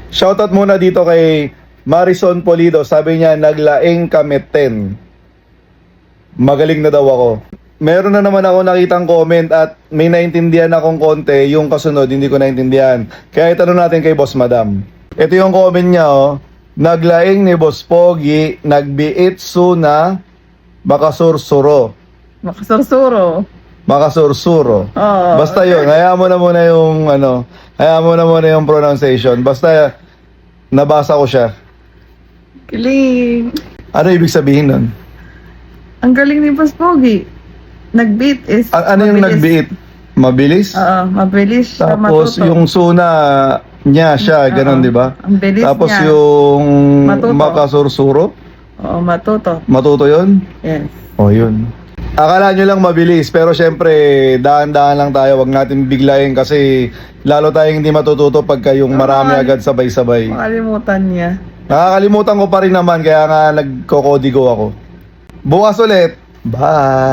Shoutout muna dito kay Marison Polido. Sabi niya, naglaing kami 10. Magaling na daw ako. Meron na naman ako nakitang comment at may naintindihan akong konti. Yung kasunod, hindi ko naintindihan. Kaya itanong natin kay Boss Madam. Ito yung comment niya, oh. Naglaing ni Boss Pogi, nagbiitsu na makasursuro. Makasursuro. Makasursuro. Oo. Basta yun, hayaan mo na muna yung hayaan mo na muna yung pronunciation. Basta nabasa ko siya. Kiling. Ano ibig sabihin nun? Ang galing ni Boss Pogi. Nag-beat is Ano yung nagbiit? Mabilis? Oo, mabilis siya Tapos matuto. yung suna niya siya, ganun, Oo. di ba? Ang bilis Tapos niya. yung Matuto. makasursuro, Oo, matuto. matuto yun? Yes. O yun. Akala nyo lang mabilis, pero syempre, dahan-dahan lang tayo. Wag natin biglayin kasi lalo tayong hindi matututo pagka yung marami agad sabay-sabay. Makalimutan niya. Nakakalimutan ko pa rin naman, kaya nga nagko-kodigo ako. Bukas ulit. Bye!